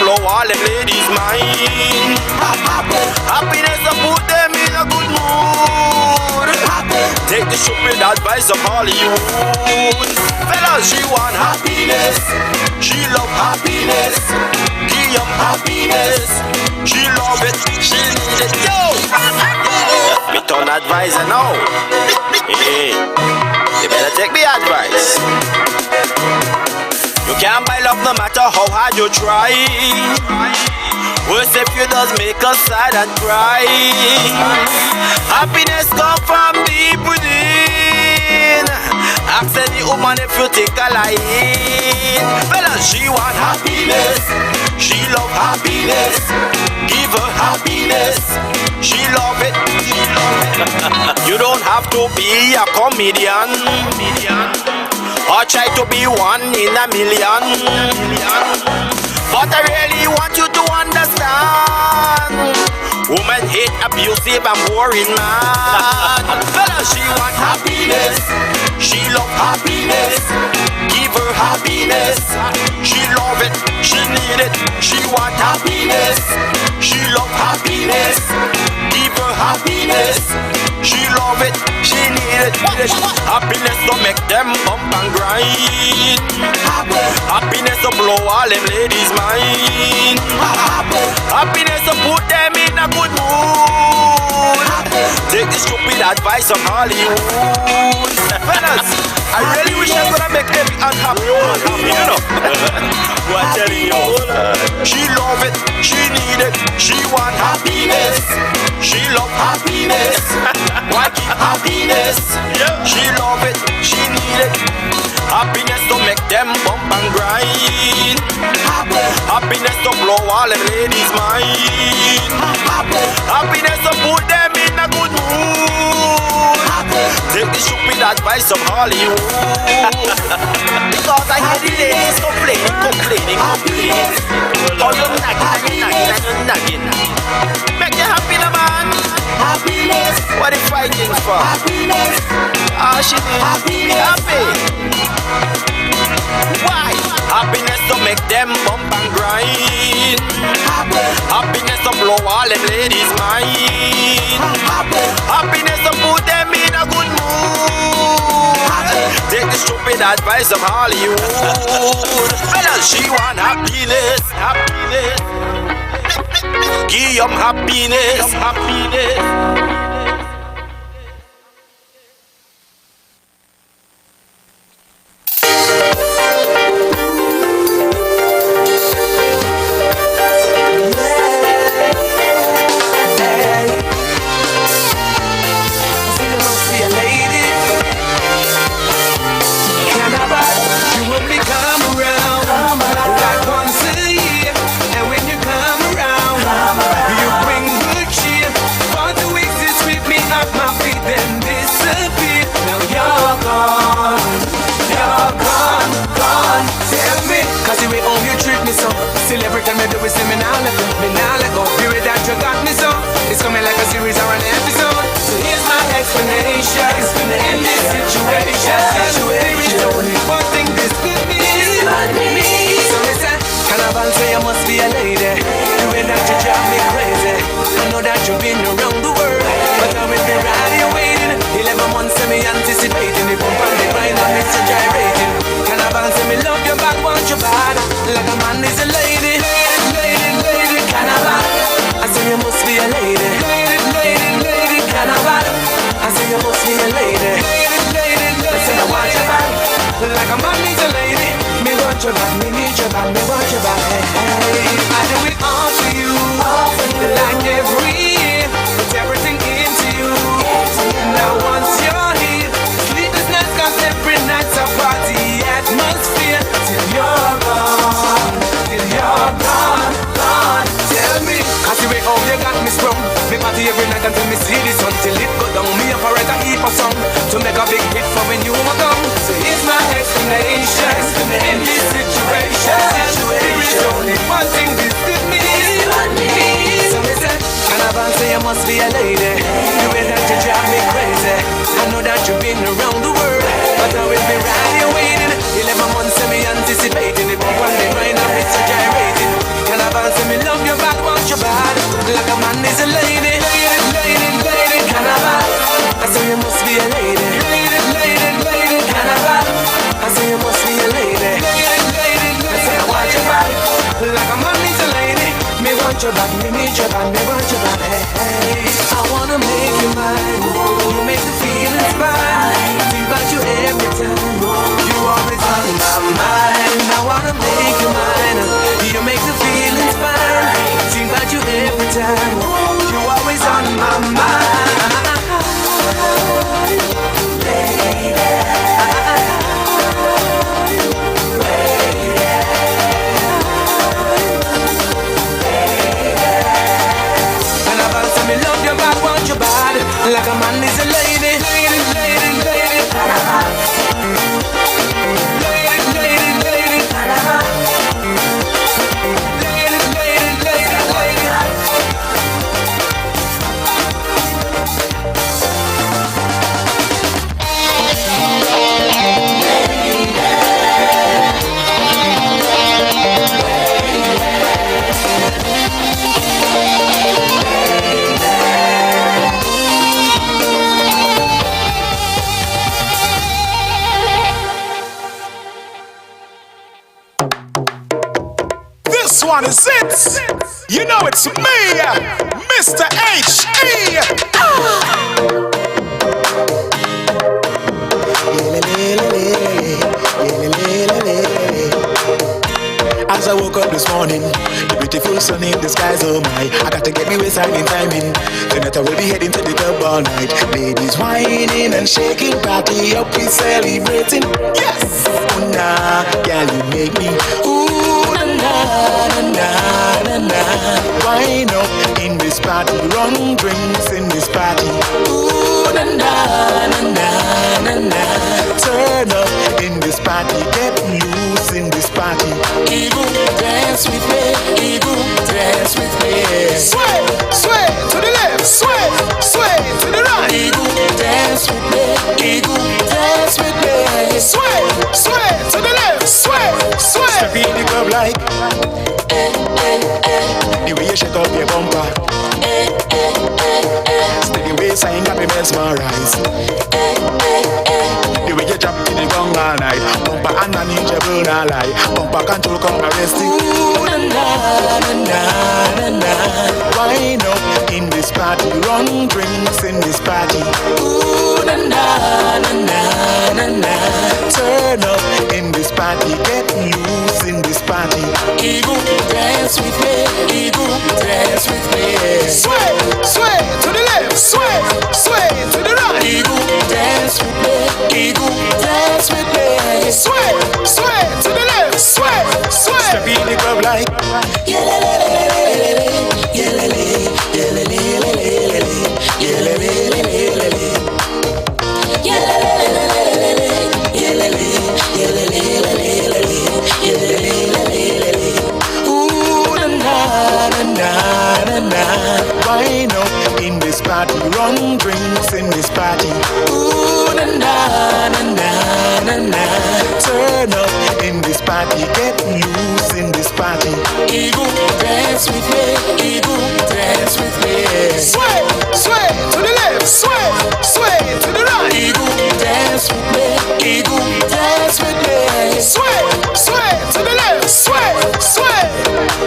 blow all them ladies' mind. Happiness to put them in a good mood. Take the stupid advice of Hollywood. Fellas, she want happiness, she love happiness. Give 'em happiness, she love it, she need it. Yo, me turn advisor now. Hey, you better take the advice. You can't buy love no matter how hard you try. Worse if you just make us sad and cry. Happiness come from deep within. Ask any woman if you take a line. Fella, she want happiness, she love happiness. Give her happiness, she love it, she love it. You don't have to be a comedian or try to be one in a million. But I really want you to understand, women hate abusive and boring man. Fella, she want happiness, she love happiness. Give her happiness, she love it, she need it. She want happiness, she love happiness. Give her happiness, she love it, she need it. Happiness to make them bump and grind. Happiness to blow all them ladies' mind. Happiness to put them in a good mood. Take the stupid advice from Hollywood. Fellas, I really wish I could have make every unhappy woman happy, you know. What I'm telling you, she love it, she need it. She want happiness, she love happiness. Why keep happiness? She love it, she need it. Happiness to make them bump and grind. Happiness to blow all them ladies' mind. Happiness to put them in a good mood. Take the stupid advice of Hollywood. Because I hear the ladies complaining. Oh, you're nagging. Make you happy, no man. Happiness. What are you fighting for? Happiness. Ah, she needs happy. Why? Happiness to make them bump and grind. Happiness to blow all them ladies' mind. Happiness to put them in a good mood. Take the stupid advice of Hollywood. Fellas, she want happiness, happiness. Give 'em happiness, happiness. Still every time I do it, say me now let go. Be with that you got me so. It's coming like a series or an episode. So here's my explanation. In this situation, there is only one thing this could be. So listen, Carnival say you must be a lady. The way that you drive me crazy. I know that you've been around the world, but I will be right here waiting. 11 months say me anticipating. The pump and the grind on it's a gyrating. Carnival say me love you back, want you bad. Like a man is a lady, lady, Carnival. I say you must be a lady, lady, Carnival. I say you must be a lady, lady. I say I want you back. Like a man is a lady. Me want you back, me need you back, me want you back. Hey, I do it all for you, like every year. Put everything into you. Now once you're here, sleepless nights, 'cause every night's a party atmosphere. Till you're gone, gone. Tell me, 'cause the way how you got me sprung. Me party every night until me see the sun. Till it go down, me up a write a heap of song to make a big hit for when you come. So here's my explanation. In this situation, there is only one thing this could mean. So me say, Carnival say you must be a lady. The way that you drive me crazy. I know that you've been around the world, but I will be right here waiting. 11 months say me anticipating. The pump and the grind of it's a gyrating. Carnival say me love your back, want your bad. Like a man is a lady, lady, carnival. I say you must be a lady, lady, carnival. I say you must be a lady, lady. I say I want your back. Like a man is a lady. Me want your back, me need your back, me want your back. Hey, hey. I wanna make you mine. You make the feelings fine. Think about you every time. You always on my mind. I wanna make you mine. You make the feelings fine. Think about you every time. You always on my mind. Lady. Me love your back, want your body. Like a man is a lady, lady, lady, lady. This one is it. You know it's me, Mr. H.E. As I woke up this morning, the beautiful sun in the skies, oh my. I got to get me waistline in timing. Tonight I will be heading to the club all night. Ladies whining and shaking, party up, we celebrating. Yes! Oh nah, girl, you make me ooh, na na na na na na. Wine up in this party, run drinks in this party. Ooh, na na na na na na. Turn up in this party, get loose in this party. Eagle, dance with me. Eagle, dance with me. Sway, sway to the left. Sway, sway to the right. Eagle, dance with me. Eagle, dance with me. Sway, sway to the left. Sway, sway. Step in the club like the way you shake up your bumper. Steady waistline got me mesmerized. The way you drop to the gong all night. Bumper and a ninja burn all night. Bumper control come arrest you. Ooh, na na na na na na. Wine up in this party, run drinks in this party. Ooh, na na na na na na. Turn up in this party, get loose in this party. Eagle, dance with me. Eagle, dance with me. Sway, sway to the left. Sway, sway to the right. Eagle, dance with me. Eagle, dance with me. Sway, sway to the left. Sway, sway. Step in the club like ooh, na na na na na. Wine up in this party, run drinks in this party. Ooh, na na na na na na. Turn up in this party, get loose in this party. Eagle, dance with me. Eagle, dance with me. Sway, sway to the left. Sway, sway to the right. Eagle, dance with me. Eagle, dance with me. Sway, sway to the left. Sway, sway.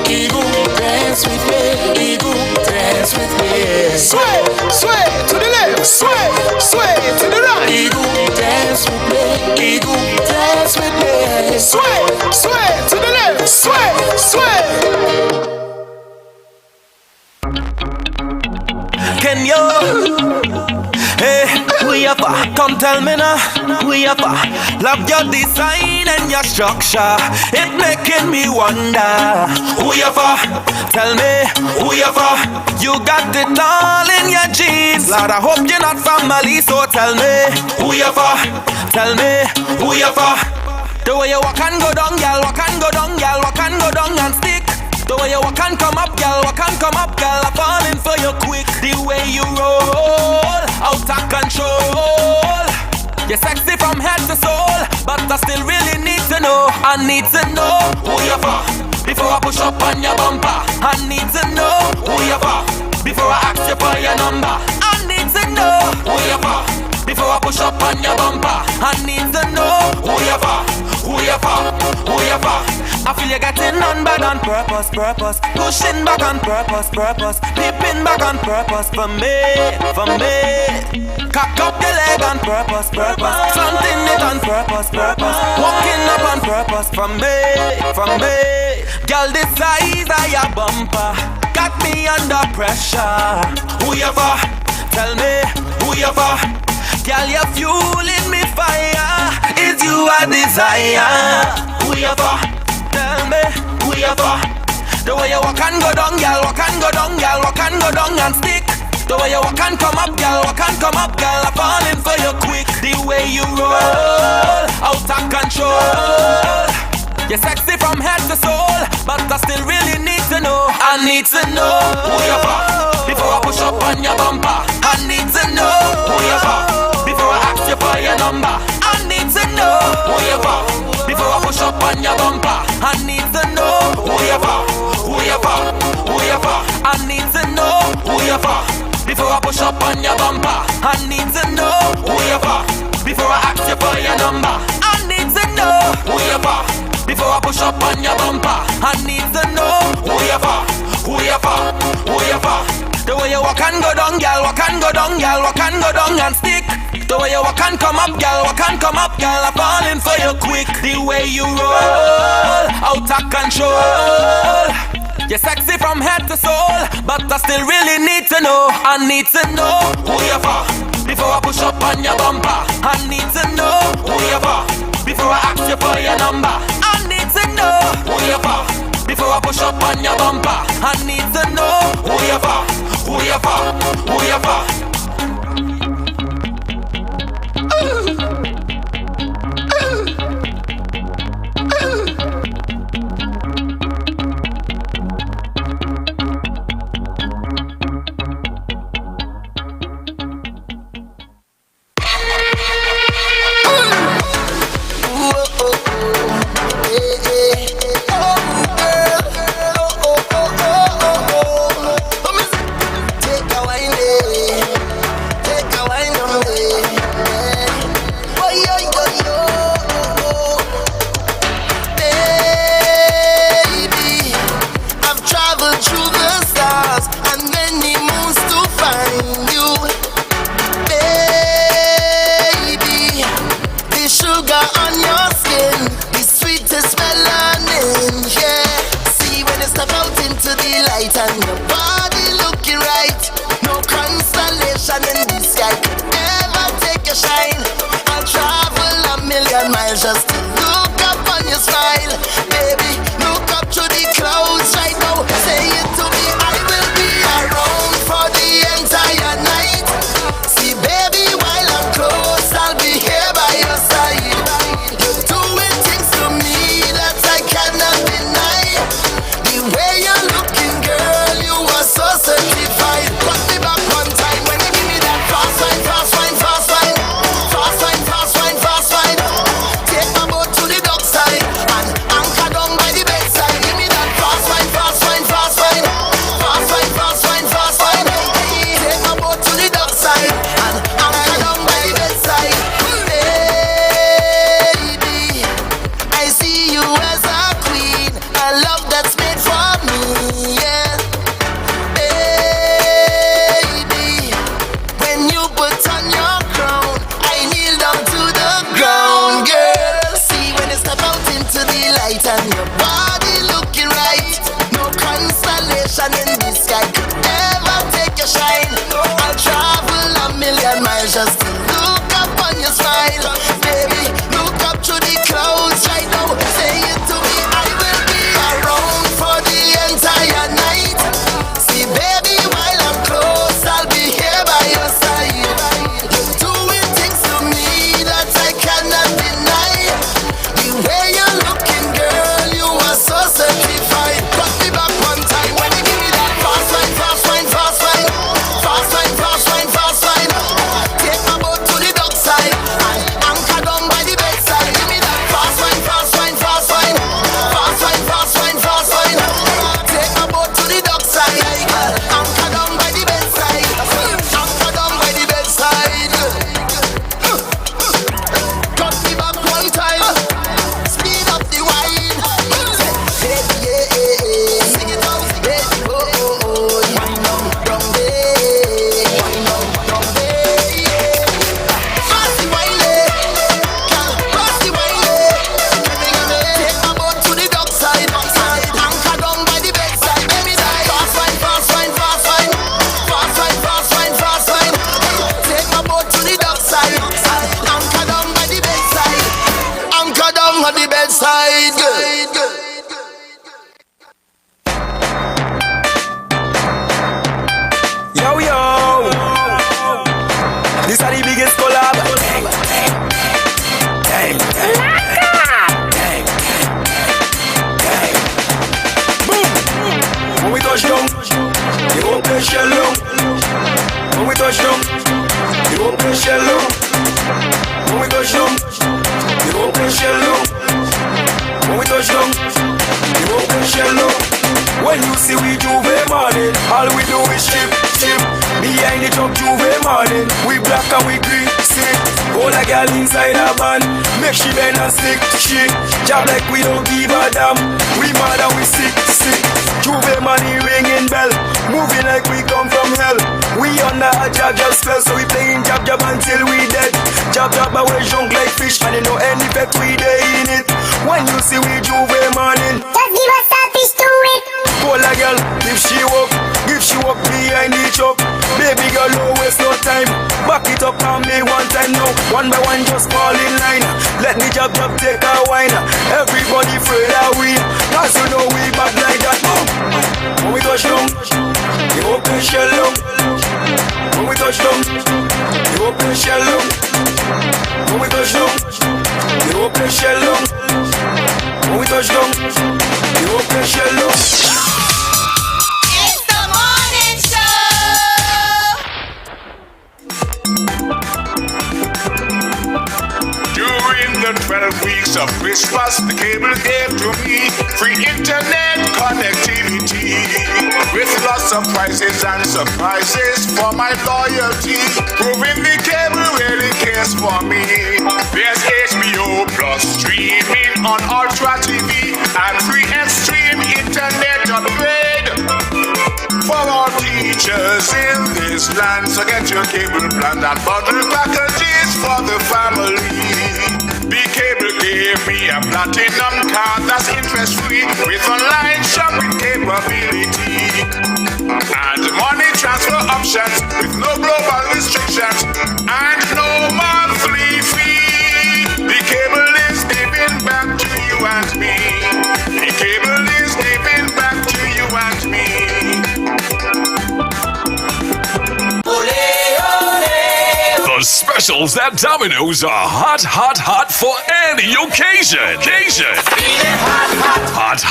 Eagle, dance with me. Eagle, dance with me. Sway, sway to the left. Sway, sway to the right. Eagle, dance with me. Eagle, dance with me. Sway, sway to the left. Sway, sway. Can you? Hey, we have a, come tell me now, we have a, love your design and your structure, it making me wonder, who you for, tell me, who you for, you got it all in your jeans, Lord I hope you're not family, so tell me, who you for, tell me, who you for, the way you walk and go down, girl, walk and go down, girl, walk and go down and stick. The way you walk and come up, girl, walk and come up, girl, I'm falling for you quick. The way you roll, out of control. You're sexy from head to soul, but I still really need to know. I need to know who you for. The before I push up on your bumper. I need to know who you for before I ask you for your number. I need to know who you for before I push up on your bumper. I need to know who you for, who you for, who you for. I feel you getting on bad on purpose, purpose. Pushing back on purpose, purpose. Peeping back on purpose for me, for me. Cock up your leg on purpose, purpose. Slanting it on purpose, purpose. Walking up on purpose for me, for me. Girl, this size of your bumper got me under pressure. Who you for? Tell me who you for? Girl, you're fueling me fire. Is you a desire? Who you for? Tell me who you for? The way you walk and go down, girl, walk and go down, girl, walk and go down and stick. The way you walk and come up, girl, walk and come up, girl, I'm falling for you quick. The way you roll, out of control. You're sexy from head to soul, but I still really need to know. I need to know who you for before I push up on your bumper. I need to know who you for before I ask you for your number. I need to know who you for before I push up on your bumper. I need to know who you for, who you for, who you for. I need to know who you for before I push up on your bumper. I need to know who you for before I ask you for your number. I need to know who you for before I push up on your bumper. I need to know who you for, who you for, who you for. The way you walk and go down, girl, walk and go down, girl, walk and go down and stick. The way you walk and come up, girl, walk and come up, girl, I'm falling for you quick. The way you roll, out of control. You're sexy from head to soul, but I still really need to know. I need to know who you for before I push up on your bumper. I need to know who you for before I ask you for your number. I need to know who you for before I push up on your bumper. I need to know who you for, who you for, who you for. Just to look up on your smile, baby. Look up to the clouds right now. Say it to me, I will be around for the entire night. See, baby, while I'm close, I'll be here by your side. You're doing things to me that I cannot deny. The way you're looking, girl, you are so certified. Put me back one time when you give me that fast wine, fast wine, fast wine, fast wine, fast wine, fast wine. Take my touch down, the whole place shell down. When we touch down, the whole place shell down. When we touch down, the whole place shell down. When you see we Juve morning, all we do is chip. Behind the truck Juve morning, we black and we green, sick. All a girl inside a van, make she bend and stick. Shit, job like we don't give a damn. We mad and we sick. Juve money ringing bell, moving like we come from hell. We under a jab spell, so we playing jab until we dead. Jab but we junk like fish, and you know any effect we day in it. When you see we Juve morning, just give us a fish to it. Call a girl, if she walk behind the truck. Baby girl, no waste no time. Back it up on me one time now. One by one, just fall in line. Let me jab take a wine. Everybody afraid that we, cause you know we bad like that. When we touch down, the open shell down. When we touch down, the open shell down. When we touch down, the open shell down. When we touch down, the open shell down. During the 12 weeks of Christmas, the cable gave to me free internet connectivity with lots of prizes and surprises for my loyalty, proving the cable really cares for me. There's HBO Plus streaming on Ultra TV and free Extreme internet upgrade for all teachers in this land. So get your cable plan and bundle packages for the family. The cable gave me a platinum card that's interest-free with online shopping capability and money transfer options with no global restrictions and no monthly fee. The cable is giving back to you and me. The cable is giving back to you and me. The specials at Domino's are hot for any occasion. Hot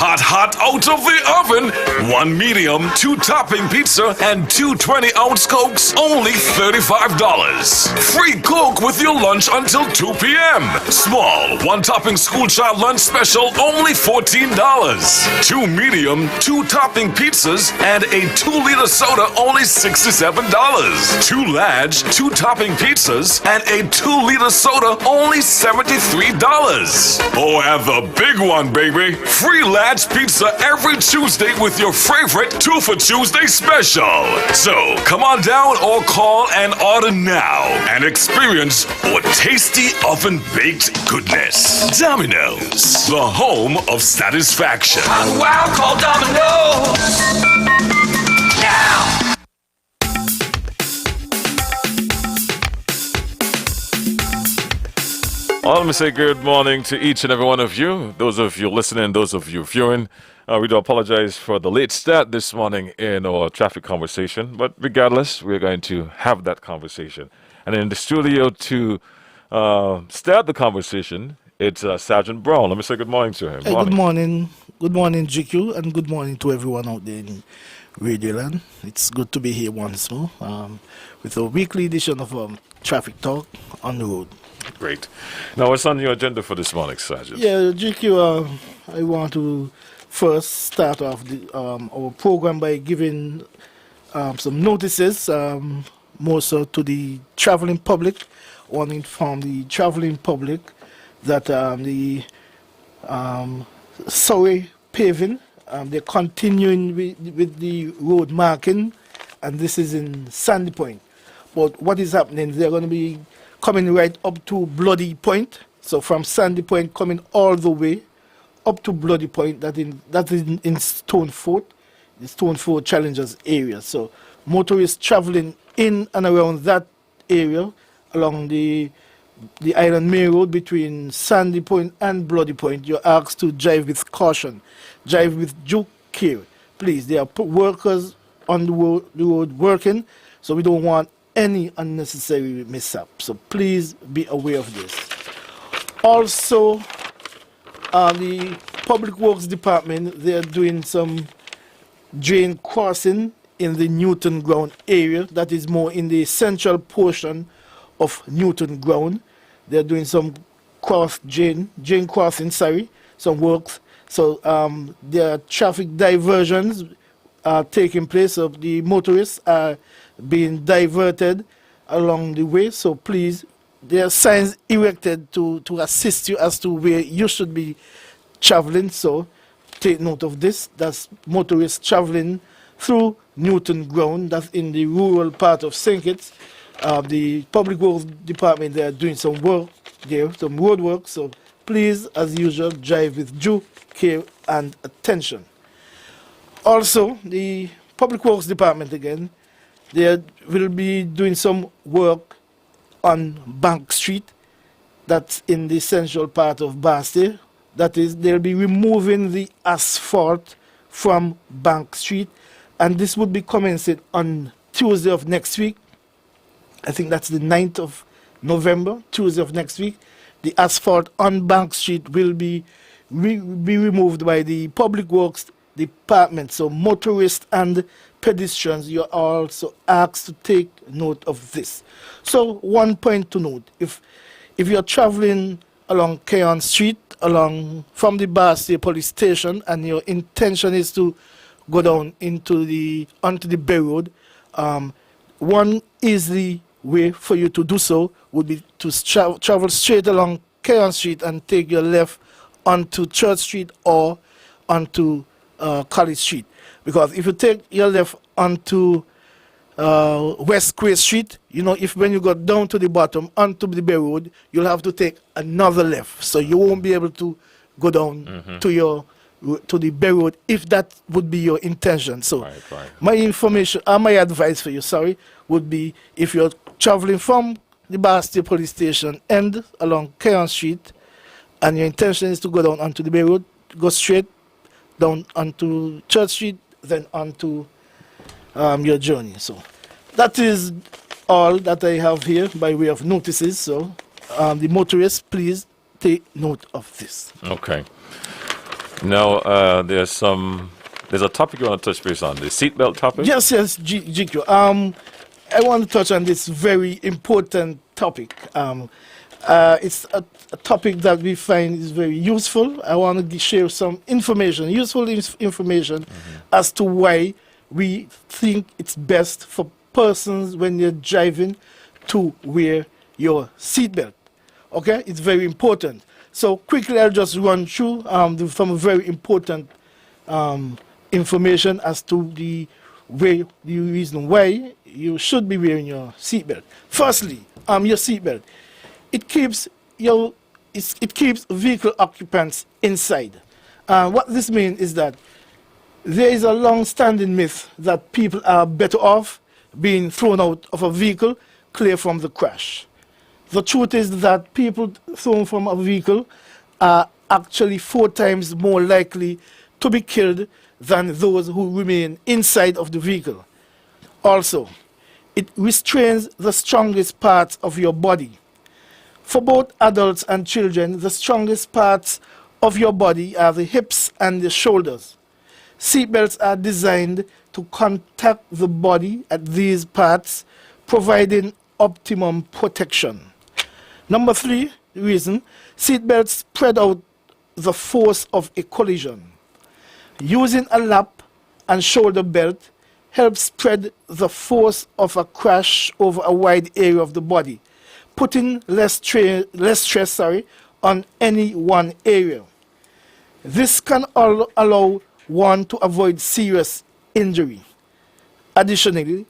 out of the oven. 1 medium, 2 topping pizza, and 2 20-ounce Cokes, only $35. Free Coke with your lunch until 2 p.m. Small, 1 topping school child lunch special, only $14. 2 medium, 2 topping pizzas, and a 2-liter soda, only $67. 2 large, 2 topping pizzas, and a 2-liter soda, only $73. Oh, and the big one, baby. Free large pizza every Tuesday with your favorite 2 for Tuesday special. So, come on down or call and order now and experience our tasty oven-baked goodness. Domino's, the home of satisfaction. Wow, call Domino's now. Well, let me say good morning to each and every one of you. Those of you listening, those of you viewing. We do apologize for the late start this morning in our traffic conversation, but regardless, we're going to have that conversation. And in the studio to start the conversation, it's Sergeant Brown. Let me say good morning to him. Hey, good morning. Good morning, GQ, and good morning to everyone out there in Radioland. It's good to be here once more with a weekly edition of Traffic Talk on the road. Great. Now, what's on your agenda for this morning, Sergeant? Yeah, GQ, I want to first start off our program by giving some notices, more so to the traveling public. I want to inform the traveling public that the Surrey paving, they're continuing with the road marking, and this is in Sandy Point. But what is happening, they're going to be coming right up to Bloody Point. So from Sandy Point coming all the way up to Bloody Point, that is in Stone Fort, the Stone Fort Challengers area. So motorists traveling in and around that area along the Island Main Road between Sandy Point and Bloody Point, you're asked to drive with caution, drive with due care. Please, there are workers on the road working, so we don't want any unnecessary mishap. So please be aware of this. Also, the Public Works Department, they are doing some drain crossing in the Newton Ground area, that is more in the central portion of Newton Ground. They're doing some Jane crossing, some works. So there are traffic diversions taking place. So the motorists are being diverted along the way. So please, there are signs erected to assist you as to where you should be traveling. So take note of this. That's motorists traveling through Newton Ground. That's in the rural part of St. Kitts. The Public Works Department, they are doing some work there, some road work. So please, as usual, drive with due care and attention. Also, the Public Works Department again, they will be doing some work on Bank Street. That's in the central part of Bastille. That is, they'll be removing the asphalt from Bank Street, and this would be commencing on Tuesday of next week. I think that's the 9th of November, Tuesday of next week. The asphalt on Bank Street will be removed by the Public Works Department. So motorists and pedestrians, you are also asked to take note of this. So one point to note, if you're traveling along Keon Street, along from the Bastille Police Station, and your intention is to go down onto the Bay Road, one easy way for you to do so would be to travel straight along Keon Street and take your left onto Church Street or onto College Street. Because if you take your left onto West Quay Street, you know, if when you go down to the bottom onto the Bay Road, you'll have to take another left. So you won't be able to go down to the Bay Road if that would be your intention. So my advice for you, would be if you're traveling from the Bastille Police Station and along Keon Street, and your intention is to go down onto the Bay Road, go straight down onto Church Street, then onto your journey. So that is all that I have here by way of notices. So the motorists, please take note of this. Okay. Now there's a topic you want to touch base on, the seatbelt topic. Yes, GQ. I want to touch on this very important topic. It's a topic that we find is very useful. I want to share some information, useful information as to why we think it's best for persons when you're driving to wear your seatbelt. Okay, it's very important. So quickly, I'll just run through some very important information as to the reason why you should be wearing your seatbelt. Firstly, your seatbelt. It keeps vehicle occupants inside. What this means is that there is a long-standing myth that people are better off being thrown out of a vehicle clear from the crash. The truth is that people thrown from a vehicle are actually 4 times more likely to be killed than those who remain inside of the vehicle. Also, it restrains the strongest parts of your body. For both adults and children, the strongest parts of your body are the hips and the shoulders. Seatbelts are designed to contact the body at these parts, providing optimum protection. Number 3 reason, seatbelts spread out the force of a collision. Using a lap and shoulder belt helps spread the force of a crash over a wide area of the body, putting less stress on any one area. This can allow one to avoid serious injury. Additionally,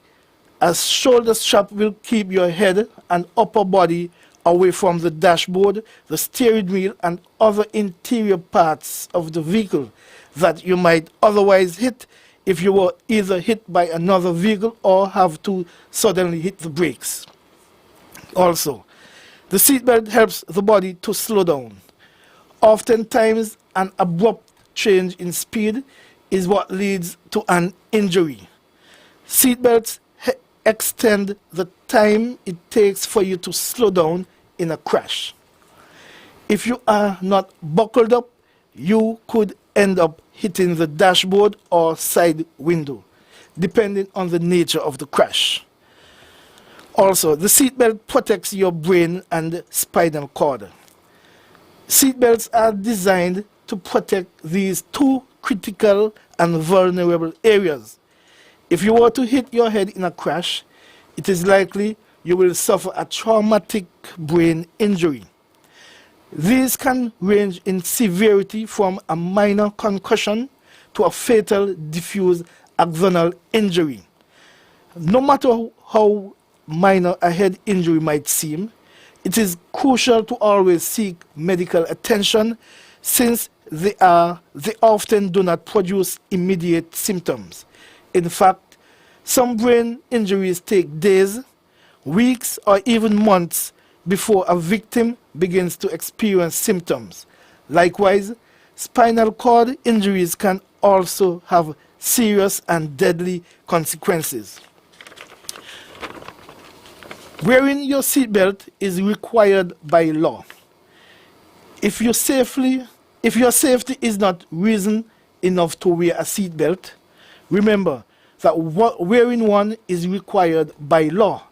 a shoulder strap will keep your head and upper body away from the dashboard, the steering wheel, and other interior parts of the vehicle that you might otherwise hit if you were either hit by another vehicle or have to suddenly hit the brakes. Also, the seatbelt helps the body to slow down. Oftentimes, an abrupt change in speed is what leads to an injury. Seatbelts extend the time it takes for you to slow down in a crash. If you are not buckled up, you could end up hitting the dashboard or side window. depending on the nature of the crash. Also, the seatbelt protects your brain and spinal cord. Seatbelts are designed to protect these two critical and vulnerable areas. If you were to hit your head in a crash, it is likely you will suffer a traumatic brain injury. These can range in severity from a minor concussion to a fatal diffuse axonal injury. No matter how minor a head injury might seem, it is crucial to always seek medical attention since they often do not produce immediate symptoms. In fact, some brain injuries take days, weeks, or even months before a victim begins to experience symptoms. Likewise, spinal cord injuries can also have serious and deadly consequences. Wearing your seatbelt is required by law. If your safety is not reason enough to wear a seatbelt, remember that wearing one is required by law.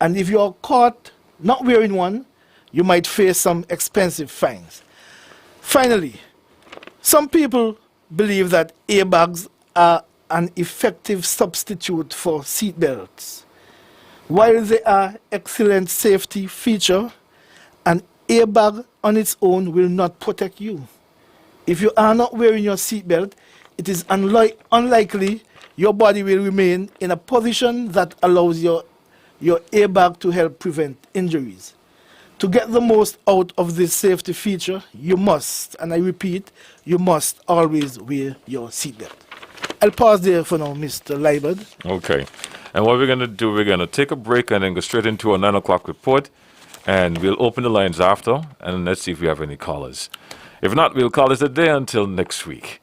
And if you are caught not wearing one, you might face some expensive fines. Finally, some people believe that airbags are an effective substitute for seatbelts. While they are an excellent safety feature, an airbag on its own will not protect you. If you are not wearing your seatbelt, it is unlikely your body will remain in a position that allows your airbag to help prevent injuries. To get the most out of this safety feature, you must, and I repeat, you must always wear your seatbelt. I'll pause there for now, Mr. Liebert. Okay. And what we're going to do, we're going to take a break and then go straight into a 9 o'clock report. And we'll open the lines after, and let's see if we have any callers. If not, we'll call it a day until next week.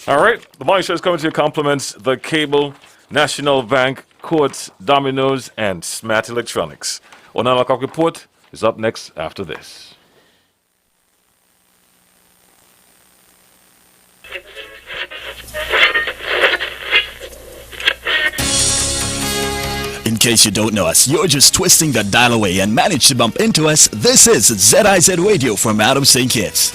All right. The morning show is coming to your compliments the Cable, National Bank, Courts, Domino's, and Smart Electronics. Our 9 o'clock report is up next after this. In case you don't know us, you're just twisting the dial away and managed to bump into us. This is ZIZ Radio from Adam St. Kitts.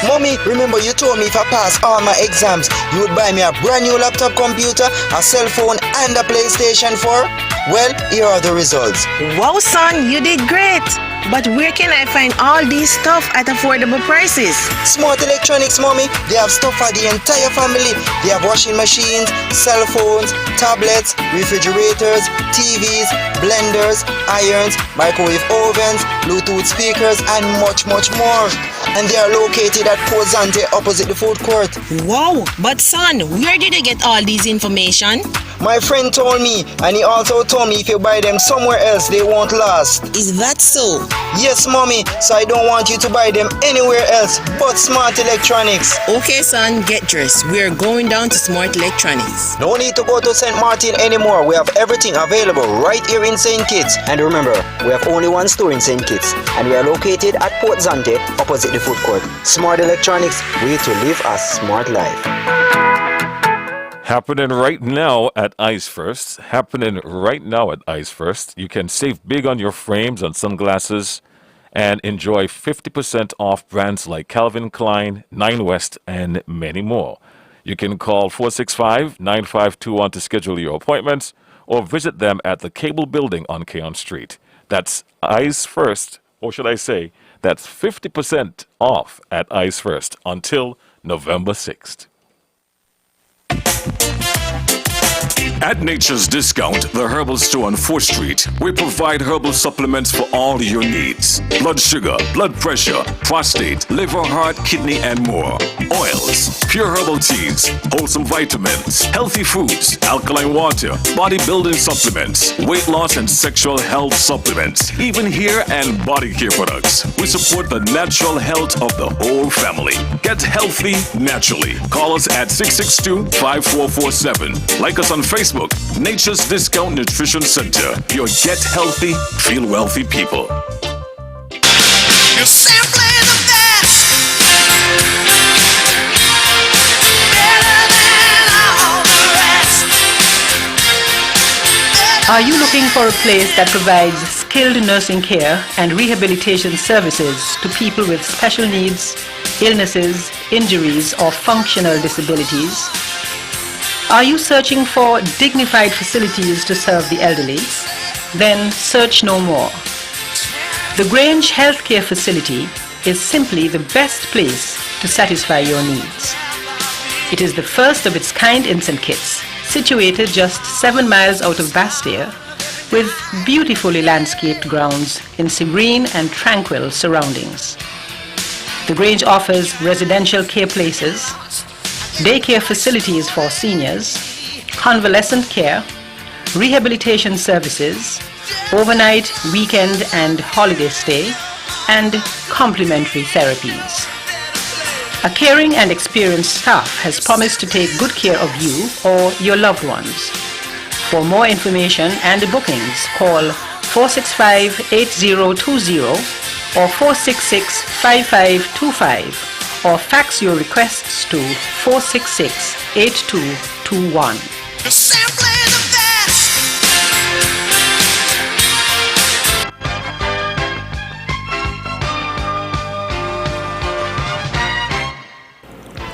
Mommy, remember you told me if I pass all my exams, you would buy me a brand new laptop computer, a cell phone, and a PlayStation 4? Well, here are the results. Wow, son, you did great. But where can I find all these stuff at affordable prices? Smart Electronics, Mommy. They have stuff for the entire family. They have washing machines, cell phones, tablets, refrigerators, TVs, blenders, irons, microwave ovens, Bluetooth speakers, and much, much more. And they are located at Port Zante opposite the food court. Wow, but son, where did you get all these information? My friend told me, and he also told me if you buy them somewhere else, they won't last. Is that so? Yes, Mommy, so I don't want you to buy them anywhere else but Smart Electronics. Okay, son, get dressed. We're going down to Smart Electronics. No need to go to St. Martin anymore. We have everything available right here in St. Kitts. And remember, we have only one store in St. Kitts, and we are located at Port Zante opposite the food court. Smart Electronics, way to live a smart life. Happening right now at Eyes First. You can save big on your frames and sunglasses and enjoy 50% off brands like Calvin Klein, Nine West, and many more. You can call 465-9521 to schedule your appointments or visit them at the Cable Building on Keon Street. That's Eyes First, or should I say, that's 50% off at Eyes First until November 6th. At Nature's Discount, the herbal store on 4th Street, we provide herbal supplements for all your needs. Blood sugar, blood pressure, prostate, liver, heart, kidney, and more. Oils, pure herbal teas, wholesome vitamins, healthy foods, alkaline water, bodybuilding supplements, weight loss and sexual health supplements, even hair and body care products. We support the natural health of the whole family. Get healthy naturally. Call us at 662-5447. Like us on Facebook, Nature's Discount Nutrition Center. Your get healthy, feel wealthy people. You see Are you looking for a place that provides skilled nursing care and rehabilitation services to people with special needs, illnesses, injuries, or functional disabilities? Are you searching for dignified facilities to serve the elderly? Then search no more. The Grange Healthcare Facility is simply the best place to satisfy your needs. It is the first of its kind in St. Kitts, situated just 7 miles out of Bastia, with beautifully landscaped grounds in serene and tranquil surroundings. The Grange offers residential care places, daycare facilities for seniors, convalescent care, rehabilitation services, overnight, weekend and holiday stay, and complementary therapies. A caring and experienced staff has promised to take good care of you or your loved ones. For more information and bookings, call 465-8020 or 466-5525 or fax your requests to 466-8221.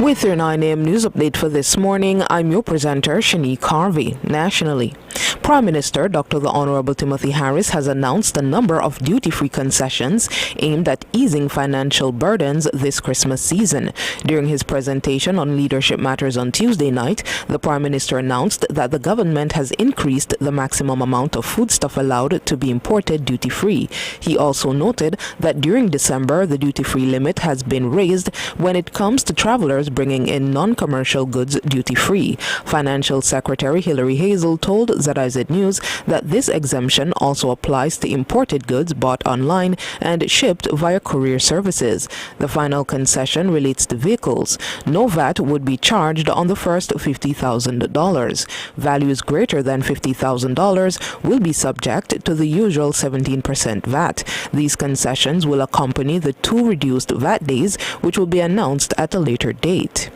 With your 9 a.m. news update for this morning, I'm your presenter, Shanique Harvey. Nationally, Prime Minister Dr. The Honorable Timothy Harris has announced a number of duty-free concessions aimed at easing financial burdens this Christmas season. During his presentation on leadership matters on Tuesday night, the Prime Minister announced that the government has increased the maximum amount of foodstuff allowed to be imported duty-free. He also noted that during December, the duty-free limit has been raised when it comes to travelers bringing in non-commercial goods duty-free. Financial Secretary Hilary Hazel told ZIZ News that this exemption also applies to imported goods bought online and shipped via courier services. The final concession relates to vehicles. No VAT would be charged on the first $50,000. Values greater than $50,000 will be subject to the usual 17% VAT. These concessions will accompany the 2 reduced VAT days, which will be announced at a later date.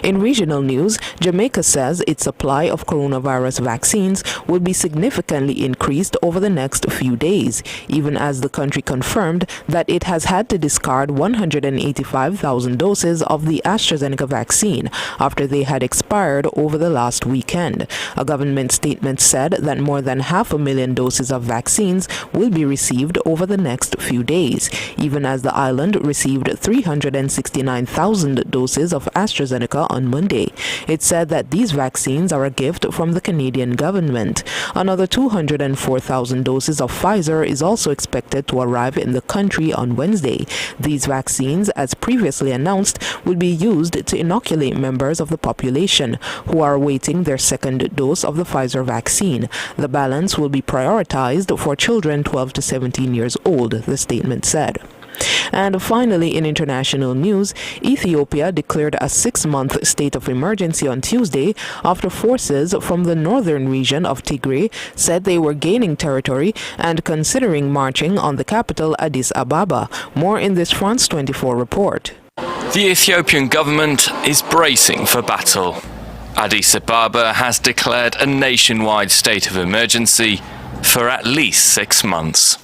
In regional news, Jamaica says its supply of coronavirus vaccines will be significantly increased over the next few days, even as the country confirmed that it has had to discard 185,000 doses of the AstraZeneca vaccine after they had expired over the last weekend. A government statement said that more than 500,000 doses of vaccines will be received over the next few days, even as the island received 369,000 doses of AstraZeneca on Monday. It said that these vaccines are a gift from the Canadian government. Another 204,000 doses of Pfizer is also expected to arrive in the country on Wednesday. These vaccines, as previously announced, will be used to inoculate members of the population who are awaiting their second dose of the Pfizer vaccine. The balance will be prioritized for children 12 to 17 years old, the statement said. And finally, in international news, Ethiopia declared a 6-month state of emergency on Tuesday after forces from the northern region of Tigray said they were gaining territory and considering marching on the capital Addis Ababa. More in this France 24 report. The Ethiopian government is bracing for battle. Addis Ababa has declared a nationwide state of emergency for at least 6 months.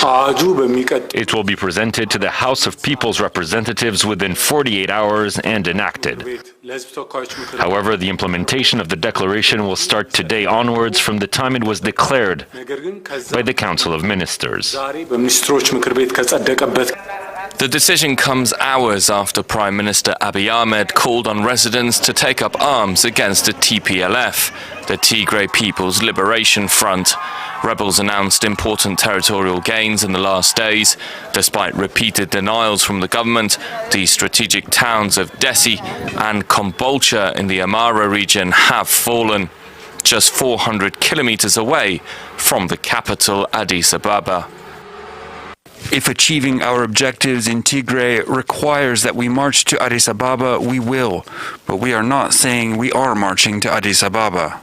It will be presented to the House of People's Representatives within 48 hours and enacted. However, the implementation of the declaration will start today onwards from the time it was declared by the Council of Ministers. The decision comes hours after Prime Minister Abiy Ahmed called on residents to take up arms against the TPLF, the Tigray People's Liberation Front. Rebels announced important territorial gains in the last days. Despite repeated denials from the government, the strategic towns of Dessie and Kombolcha in the Amara region have fallen, just 400 kilometers away from the capital Addis Ababa. If achieving our objectives in Tigray requires that we march to Addis Ababa, we will. But we are not saying we are marching to Addis Ababa.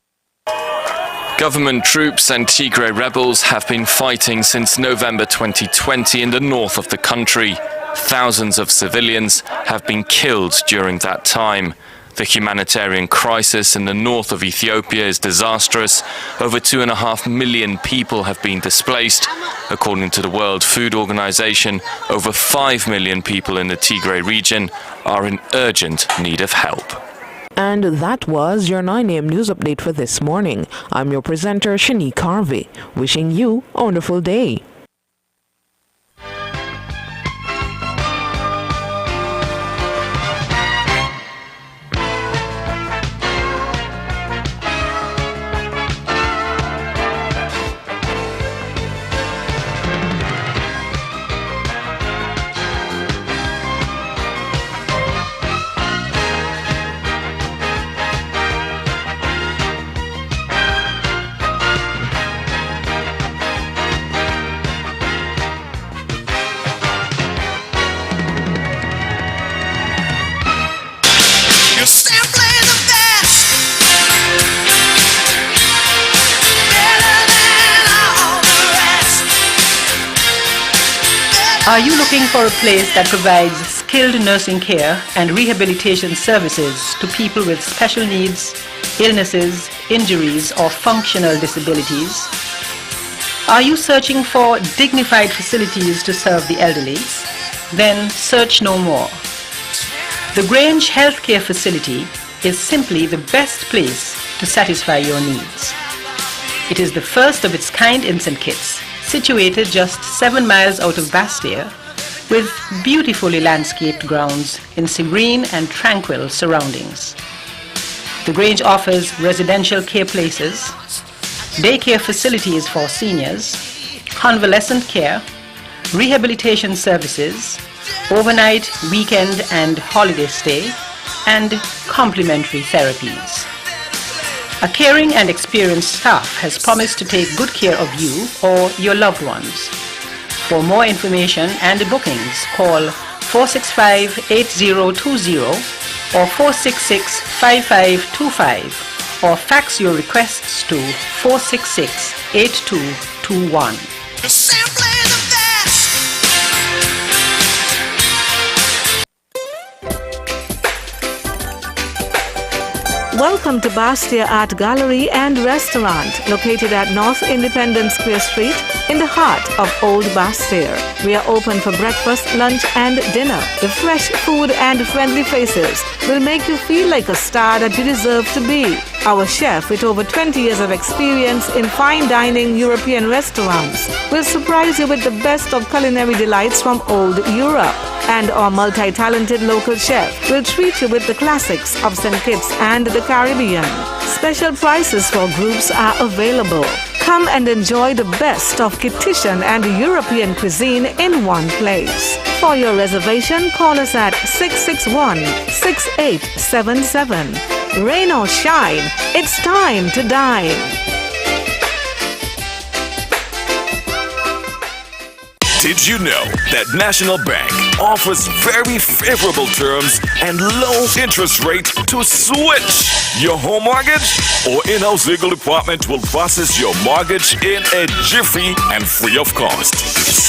Government troops and Tigray rebels have been fighting since November 2020 in the north of the country. Thousands of civilians have been killed during that time. The humanitarian crisis in the north of Ethiopia is disastrous. Over 2.5 million people have been displaced. According to the World Food Organization, over 5 million people in the Tigray region are in urgent need of help. And that was your 9 a.m. news update for this morning. I'm your presenter, Shanique Harvey, wishing you a wonderful day. Are you looking for a place that provides skilled nursing care and rehabilitation services to people with special needs, illnesses, injuries, or functional disabilities? Are you searching for dignified facilities to serve the elderly? Then search no more. The Grange Healthcare Facility is simply the best place to satisfy your needs. It is the first of its kind in St. Kitts, situated just 7 miles out of Bastia, with beautifully landscaped grounds in serene and tranquil surroundings. The Grange offers residential care places, daycare facilities for seniors, convalescent care, rehabilitation services, overnight, weekend and holiday stay, and complementary therapies. A caring and experienced staff has promised to take good care of you or your loved ones. For more information and bookings, call 465-8020 or 466-5525 or fax your requests to 466-8221. Welcome to Bastia Art Gallery and Restaurant, located at North Independence Square Street in the heart of Old Bastia. We are open for breakfast, lunch and dinner. The fresh food and friendly faces will make you feel like a star that you deserve to be. Our chef, with over 20 years of experience in fine dining European restaurants, will surprise you with the best of culinary delights from old Europe. And our multi-talented local chef will treat you with the classics of St. Kitts and the Caribbean. Special prices for groups are available. Come and enjoy the best of Kittitian and European cuisine in one place. For your reservation, call us at 661-6877. Rain or shine, it's time to dine. Did you know that National Bank offers very favorable terms and low interest rate to switch your home mortgage? Or in-house legal department will process your mortgage in a jiffy and free of cost.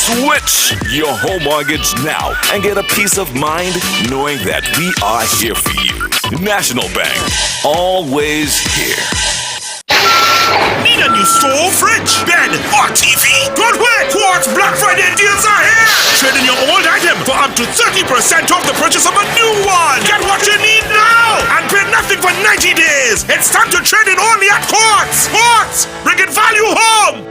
Switch your home mortgage now and get a peace of mind knowing that we are here for you. National Bank, always here. Need a new stove, fridge, bed, or TV? Good way! Quartz Black Friday deals are here! Trade in your old item for up to 30% off the purchase of a new one! Get what you need now! And pay nothing for 90 days! It's time to trade in only at Quartz! Quartz! Bringing value home!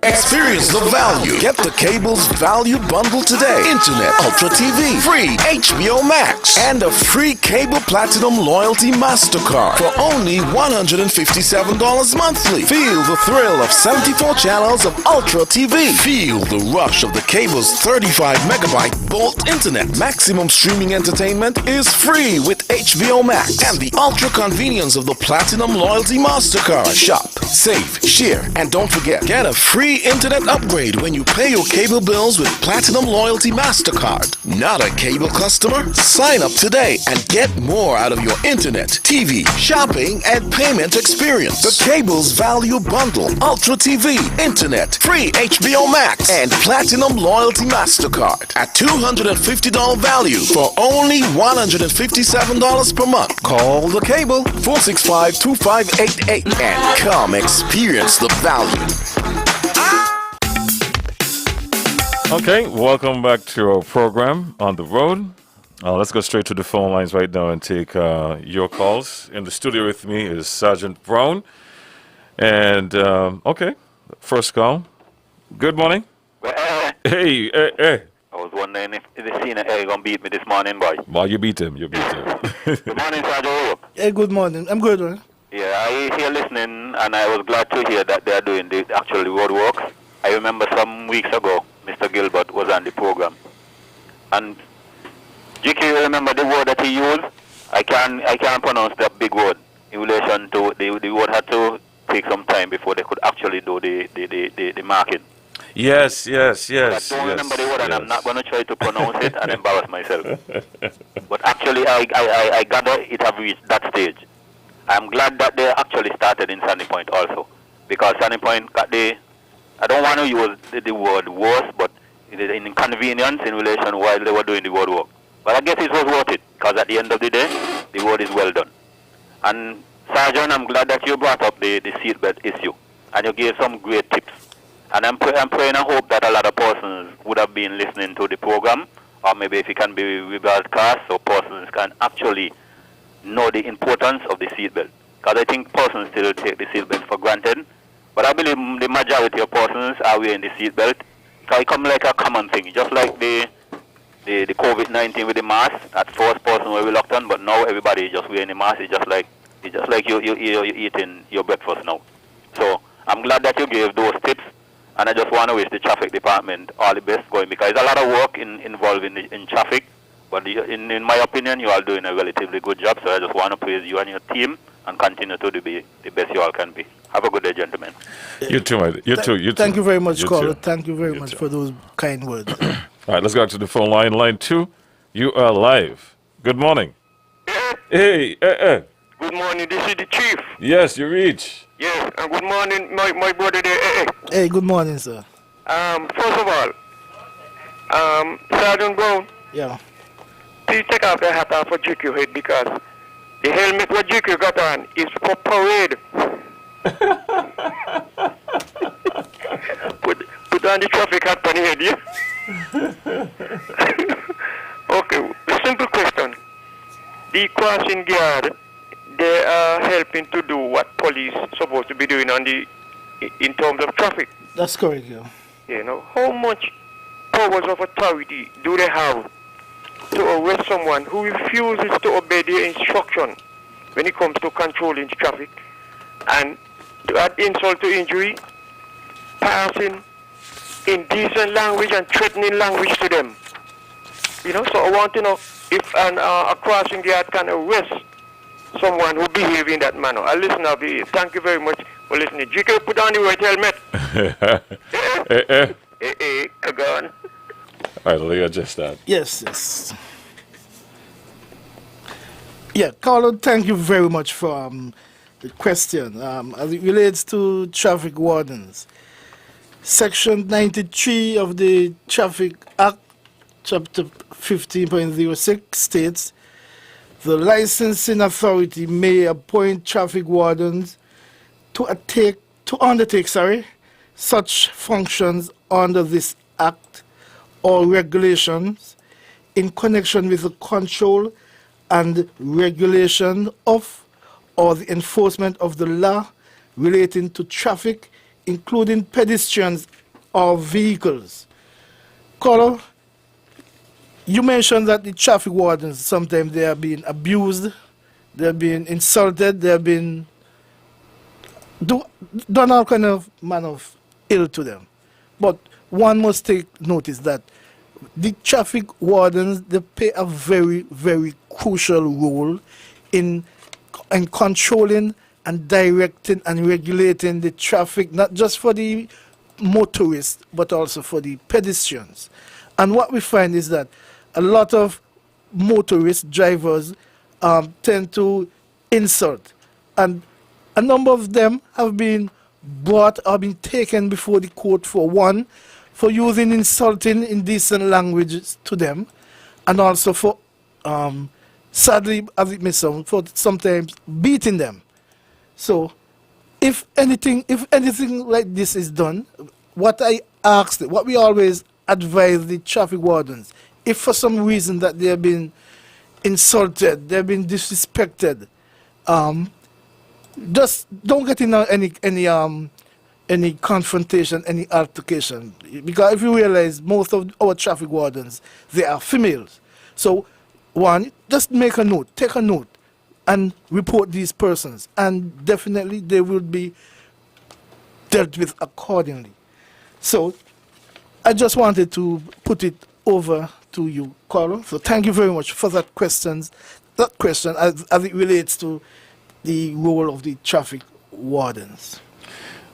Experience the value. Get the cable's value bundle today. Internet, Ultra TV, free HBO Max, and a free Cable Platinum Loyalty MasterCard for only $157 monthly. Feel the thrill of 74 channels of Ultra TV. Feel the rush of the cable's 35 megabyte Bolt Internet. Maximum streaming entertainment is free with HBO Max and the ultra convenience of the Platinum Loyalty MasterCard. Shop, save, share, and don't forget, get a free free internet upgrade when you pay your cable bills with Platinum Loyalty MasterCard. Not a cable customer? Sign up today and get more out of your internet, TV, shopping, and payment experience. The Cable's Value Bundle, Ultra TV, internet, free HBO Max, and Platinum Loyalty MasterCard at $250 value for only $157 per month. Call the Cable 465-2588 and come experience the value. Okay, welcome back to our program On the Road. Let's go straight to the phone lines right now and take your calls. In the studio with me is Sergeant Brown. And, okay, first call. Good morning. Hey. I was wondering if the senior Harry going to beat me this morning, boy. Well, you beat him. Good morning, Sergeant. Hey, good morning. I'm good, man. Yeah, I hear listening, and I was glad to hear that they are doing the actual road works. I remember some weeks ago, Mr. Gilbert was on the program. And, GK, you remember the word that he used? I can't pronounce that big word in relation to the word had to take some time before they could actually do the marking. Yes. I don't remember the word, and I'm not going to try to pronounce it and embarrass myself. But actually, I gather it have reached that stage. I'm glad that they actually started in Sandy Point also, because Sandy Point got I don't want to use the word worse, but the inconvenience in relation while they were doing the road work. But I guess it was worth it, because at the end of the day, the road is well done. And Sergeant, I'm glad that you brought up the seatbelt issue, and you gave some great tips. And I'm praying and hope that a lot of persons would have been listening to the program, or maybe if it can be rebroadcast, so persons can actually know the importance of the seatbelt. Because I think persons still take the seatbelt for granted, but I believe the majority of persons are wearing the seatbelt. Because it comes like a common thing, just like the COVID-19 with the mask. At first, persons were reluctant, but now everybody is just wearing the mask. It's just like you're eating your breakfast now. So I'm glad that you gave those tips, and I just want to wish the traffic department all the best going, because there's a lot of work involved in traffic. But in my opinion, you are doing a relatively good job. So I just want to praise you and your team and continue to be the best you all can be. Have a good day, gentlemen. You too, mate. You too. Thank you very much, You caller. too. Thank you very much for those kind words. All right, let's go to the phone line. Line 2, you are live. Good morning. Hey. Good morning, this is the chief. Yes, you reach. Yes, and good morning, my brother there. Hey, good morning, sir. First of all, Sergeant Brown. Yeah. Please take off the hat off for GQ head, because the helmet what GQ got on is for parade. put on the traffic hat on the head, yeah? Okay, a simple question. The crossing guard, they are helping to do what police supposed to be doing in terms of traffic. That's correct, yeah. You know, how much powers of authority do they have to arrest someone who refuses to obey their instruction when it comes to controlling traffic, and to add insult to injury, passing indecent language and threatening language to them? You know, so I want to know if a crossing guard can arrest someone who behaves in that manner. I listen to you. Thank you very much for listening. GK, put on the right helmet. Go on. All right, let me adjust that. Yes. Yeah, caller, thank you very much for the question. As it relates to traffic wardens, Section 93 of the Traffic Act, Chapter 15.06 states, the licensing authority may appoint traffic wardens to undertake such functions under this act or regulations in connection with the control and regulation of or the enforcement of the law relating to traffic, including pedestrians or vehicles. Caller, you mentioned that the traffic wardens, sometimes they are being abused, they are being insulted, they are being done all kind of manner of ill to them. But one must take notice that the traffic wardens, they play a very, very crucial role in controlling and directing and regulating the traffic, not just for the motorists but also for the pedestrians. And what we find is that a lot of motorist drivers tend to insult, and a number of them have been brought or been taken before the court for using insulting, indecent language to them, and also for sadly, as it may sound, for sometimes beating them. So if anything like this is done, what we always advise the traffic wardens, if for some reason that they have been insulted, they have been disrespected, just don't get in any confrontation, any altercation. Because if you realize most of our traffic wardens, they are females. So one, just make a note, take a note, and report these persons, and definitely they will be dealt with accordingly. So I just wanted to put it over to you, Carlo. So thank you very much for that question as it relates to the role of the traffic wardens.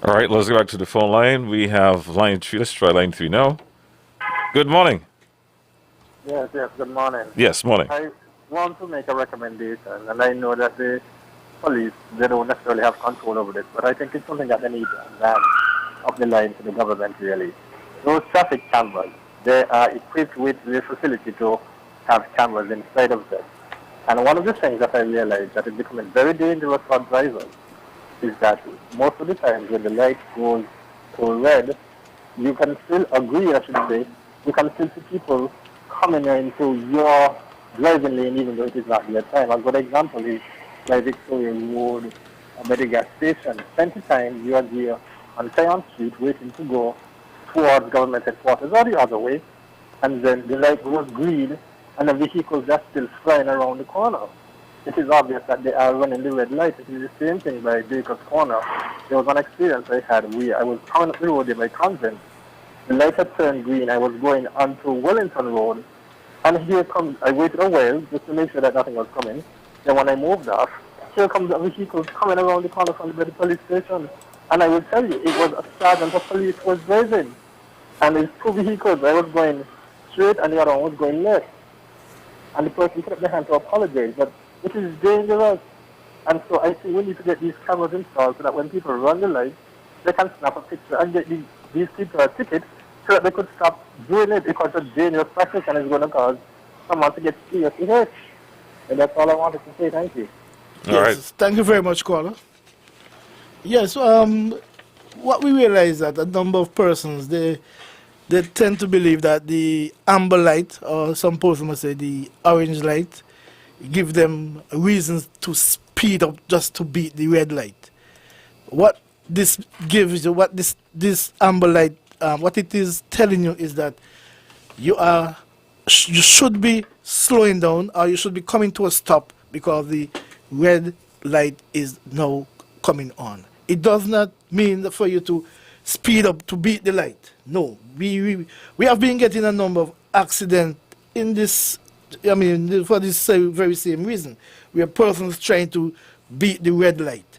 All right, let's go back to the phone line. We have line 3. Let's try line 3 now. Good morning. Yes, good morning. Yes, morning. I want to make a recommendation, and I know that the police, they don't necessarily have control over this, but I think it's something that they need to advance up the line to the government, really. Those traffic cameras, they are equipped with the facility to have cameras inside of them. And one of the things that I realized that is becoming very dangerous for drivers is that most of the times when the light goes to red, you can still agree, I should say, you can still see people coming into your driving lane even though it is not their time. A good example is like Victoria Road by the gas station. Plenty times you are there on Sion Street waiting to go towards government headquarters or the other way, and then the light goes green and the vehicles are still flying around the corner. It is obvious that they are running the red light. It is the same thing by Baker's Corner. There was an experience I had where I was coming up the road in my Convent. The light had turned green. I was going onto Wellington Road, and here comes, I waited a while just to make sure that nothing was coming. Then when I moved off, here comes the vehicles coming around the corner from the police station. And I will tell you, it was a sergeant of police who was driving. And there's two vehicles. I was going straight and the other one was going left. And the person put up their hand to apologize. But it is dangerous. And so I think we need to get these cameras installed so that when people run the light, they can snap a picture and get these people a ticket so that they could stop doing it, because it's a dangerous practice and it's going to cause someone to get seriously hurt. And that's all I wanted to say. Thank you. All right. Thank you very much, caller. Yes, what we realize that a number of persons, they tend to believe that the amber light, or some person must say the orange light, give them reasons to speed up just to beat the red light. What this gives you, what this amber light, what it is telling you is that you should be slowing down, or you should be coming to a stop because the red light is now coming on. It does not mean that for you to speed up to beat the light. No, we have been getting a number of accidents in this, I mean, for this very same reason, where persons trying to beat the red light.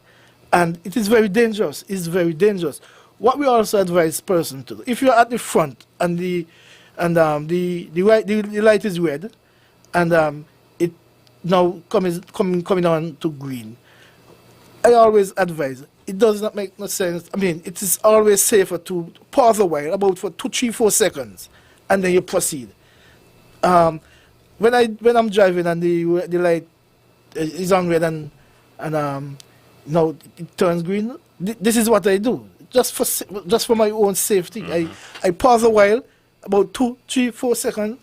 And it is very dangerous. It's very dangerous. What we also advise persons to do, if you're at the front and the light is red, and it now coming on to green, I always advise, it does not make no sense. I mean, it is always safer to pause a while, about for 2, 3, 4 seconds, and then you proceed. When I'm driving and the light is on red and now it turns green, this is what I do, just for my own safety. I pause a while, about 2, 3, 4 seconds,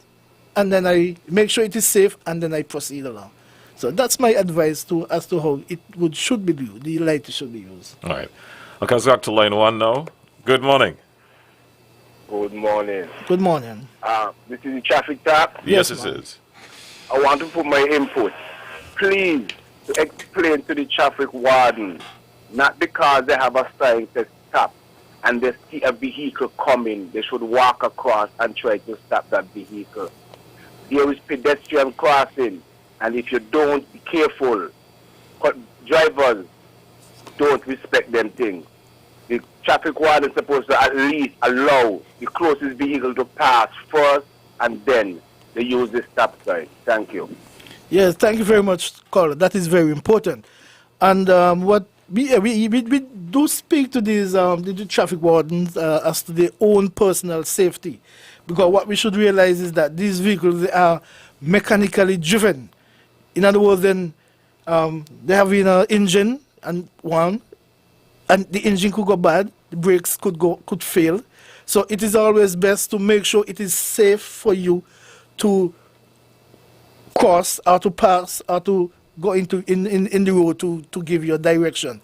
and then I make sure it is safe, and then I proceed along. So that's my advice as to how it should be used. The light should be used. All right. Okay, let's go back to line 1 now. Good morning. Good morning. Good morning. This is the traffic tap. Yes, it is. I want to put my input. Please to explain to the traffic warden, not because they have a sign to stop and they see a vehicle coming, they should walk across and try to stop that vehicle. There is pedestrian crossing. And if you don't be careful, drivers don't respect them things. The traffic warden is supposed to at least allow the closest vehicle to pass first and then they use the stop sign. Thank you. Yes, thank you very much, caller. That is very important. And what we do speak to these the traffic wardens as to their own personal safety, because what we should realize is that these vehicles, they are mechanically driven. In other words, then they have an engine and the engine could go bad, the brakes could fail. So it is always best to make sure it is safe for you to cross or to pass or to go into in the road to give you a direction.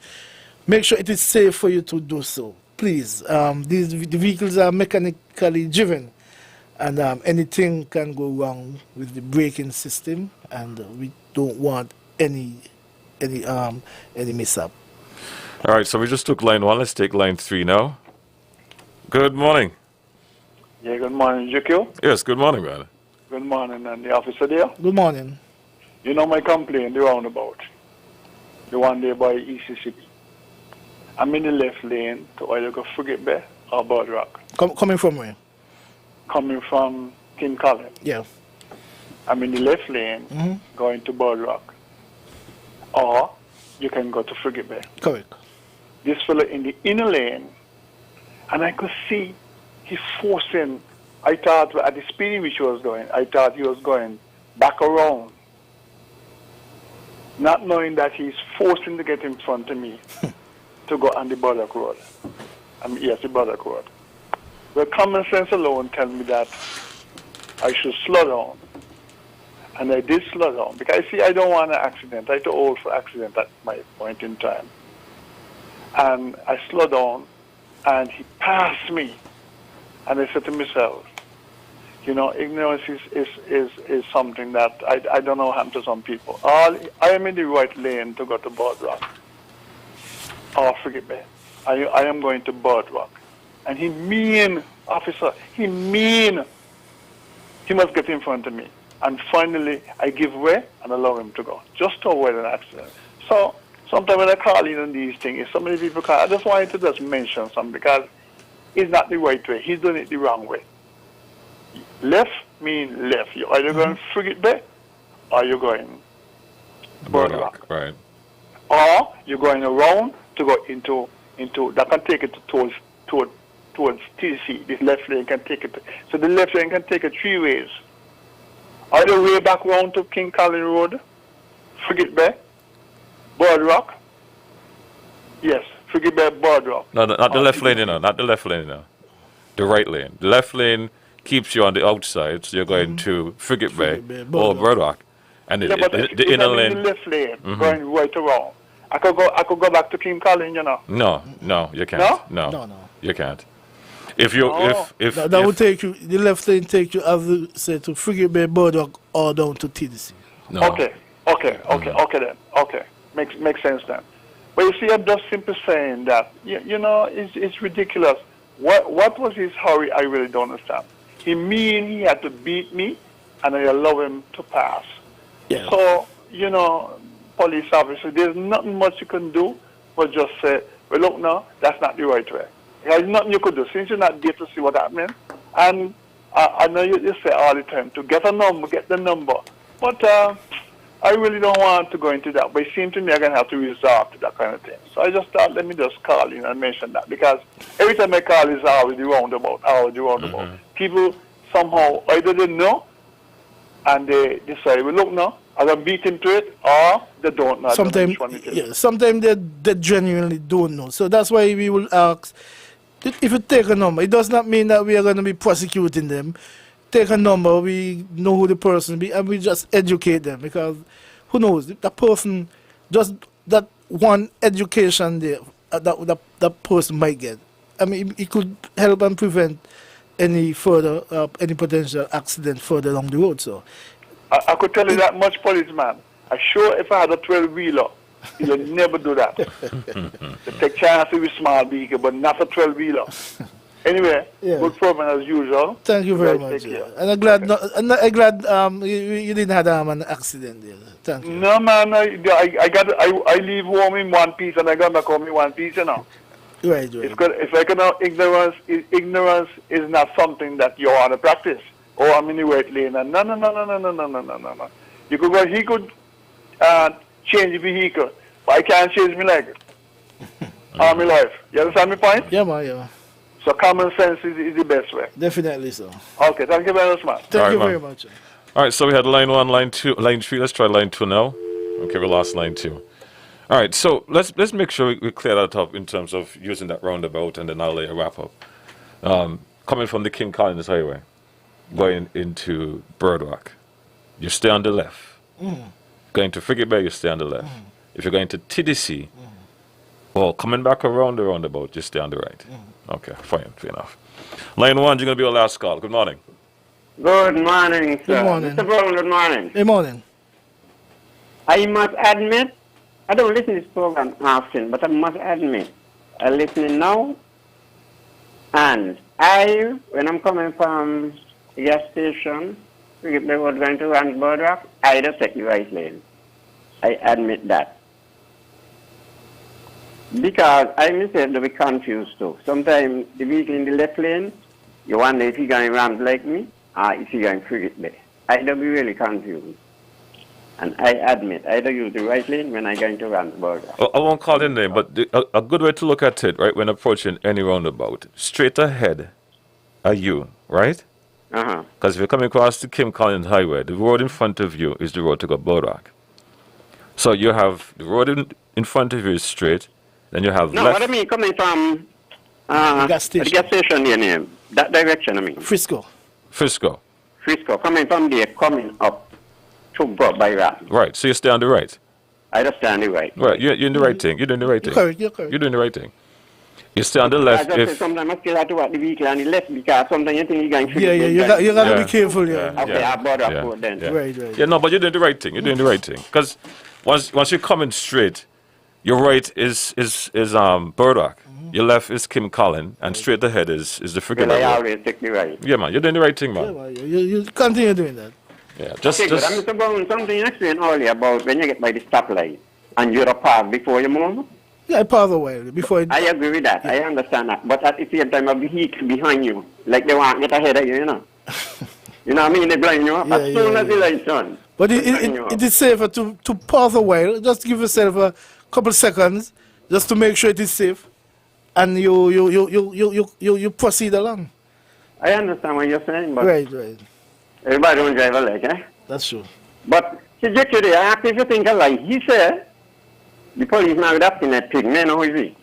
Make sure it is safe for you to do so. Please, the vehicles are mechanically driven, and anything can go wrong with the braking system, and we don't want any mishap. All right, so we just took line 1. Let's take line 3 now. Good morning. Yeah, good morning, Jekyll. Yes, good morning, brother. Good morning, and the officer there. Good morning. You know my complaint, the roundabout. The one there by ECCP. I'm in the left lane to either go Frigate Bay or Bird Rock. Coming from where? Coming from King Collins. Yeah. I'm in the left lane going to Bird Rock. Or you can go to Frigate Bay. Correct. This fellow in the inner lane, and I could see he's forcing. I thought at the speed in which he was going, I thought he was going back around, not knowing that he's forcing to get in front of me to go on the Burdock Road. Yes, the Burdock Road. Well, common sense alone tells me that I should slow down. And I did slow down because, see, I don't want an accident. I'm too old for accident at my point in time. And I slowed down, and he me. And I said to myself, you know, ignorance is something that I don't know what happened to some people. I am in the right lane to go to Bird Rock. Oh, forgive me. I am going to Bird Rock. And he mean, officer, he must get in front of me. And finally, I give way and allow him to go, just to avoid an accident. So sometimes when I call in on these things, if so many people call, I just wanted to just mention something because it's not the right way. He's doing it the wrong way. Left means left. You're either going Frigate Bay or you're going Bird Rock. Right. Or you're going around to go into that can take it towards TC. This left lane can take it. So the left lane can take it 3 ways. Either way back round to King Collins Road, Frigate Bay, Bird Rock. Yes, Frigate Bay, Bird Rock. No, not the left lane, you know. Not the left lane, you know. The right lane. The left lane keeps you on the outside, so you're going to Frigate Bay or Bird Rock. And yeah, the inner lane. The left lane, going right around. I could go back to King Collins, you know. No, you can't. No, you can't. If you if that would take you, the left lane take you, as you say, to Frigate Bay, Bird Rock, or down to TDC. No. Okay then. Okay, makes sense then. But you see, I'm just simply saying that you know it's ridiculous. What was his hurry? I really don't understand. He had to beat me, and I allow him to pass. Yeah. So you know, police officer, there's nothing much you can do, but just say, well, look, no, that's not the right way. There's nothing you could do since you're not there to see what's happening. And I know you say all the time to get the number. But I really don't want to go into that. But it seems to me I'm going to have to resort to that kind of thing. So I just thought, let me just call in and mention that. Because every time I call, it's always the roundabout. People somehow either they know and they decide, well, look, no, I'm going to beat him to it, or they don't know. Sometimes they genuinely don't know. So that's why we will ask, if you take a number, it does not mean that we are going to be prosecuting them. Take a number, we know who the person be, and we just educate them, because who knows, the person, just that one education there, that person might get. I mean, it could help and prevent any further, any potential accident further along the road. So I could tell you that much, policeman. I'm sure if I had a 12-wheeler, he would never do that. They take chances with small vehicle, but not a 12-wheeler. Anyway, good program as usual. Thank you very much. And I'm glad, you didn't have an accident there. Thank you. No, man, I leave home in one piece and I got back home in one piece, you know. Right. It's like ignorance is not something that you want to practice. Oh, I'm in the right lane. And no. You could go. He could change the vehicle, but I can't change my leg or my life. You understand my point? Yeah, man. So common sense is the best way. Definitely so. Okay, thank you very much, man. Thank you very much. All right, so we had line 1, line 2, line 3. Let's try line 2 now. Okay, we lost line 2. All right, so let's make sure we clear that up in terms of using that roundabout, and then I'll lay a wrap up. Coming from the King Collins Highway, going into Birdwalk, you stay on the left. Going to Frigate Bay, you stay on the left. If you're going to TDC, well, coming back around the roundabout, you stay on the right. Okay, fine, fair enough. Line 1, you're going to be your last call. Good morning. Good morning, sir. Good morning. Mr. Brown, good morning. Good morning. I must admit, I don't listen to this program often, but I must admit, I'm listening now. And when I'm coming from the gas station, if they were going to run Birdwalk, I just take the right lane. I admit that. Because I myself to be confused too. Sometimes the vehicle in the left lane, you wonder if he's going to ramp like me, or if he's going to Frigate Bay. I don't be really confused. And I admit, I don't use the right lane when I'm going to run the border. I won't call your name, but a good way to look at it, right, when approaching any roundabout, straight ahead are you, right? Because if you're coming across the Kim Collins Highway, the road in front of you is the road to go Birdwalk. So you have the road in front of you is straight, then you have no, left. what I mean, coming from the gas station near that direction, I mean. Frisco, coming from there, coming up to by that. Right, so you stay on the right. I just stay on the right. Right, you're in the right thing. You're doing the right thing. You're correct. You're doing the right thing. You stay on the left. I just say sometimes I still have to watch the vehicle on the left because sometimes you think you're going to you got to be careful, Okay, I bought up for then. Right. Yeah, no, but you're doing the right thing. You're doing the right thing. Because once you're coming straight, your right is Birdwalk. Your left is Kim Collins, and straight ahead is the Frigate Bay. I always take the right. Yeah, man, you're doing the right thing, man. Yeah, man, you continue doing that. Yeah, Okay, good. I'm Mr. Brown, something you explained earlier about when you get by the stoplight and you're parked before you move. Yeah, I park the way before. I agree with that. I understand that. But at the same time, a vehicle behind you, like they want to get ahead of you, you know. You know what I mean? They blind you up as soon as the light's on. But it is safer to pause a while. Just give yourself a couple seconds, just to make sure it is safe, and you proceed along. I understand what you're saying, but right. Everybody don't drive alike, eh? That's true. But to get you there, I have to think alike. He said, the police now with asking that pig, man, who is he?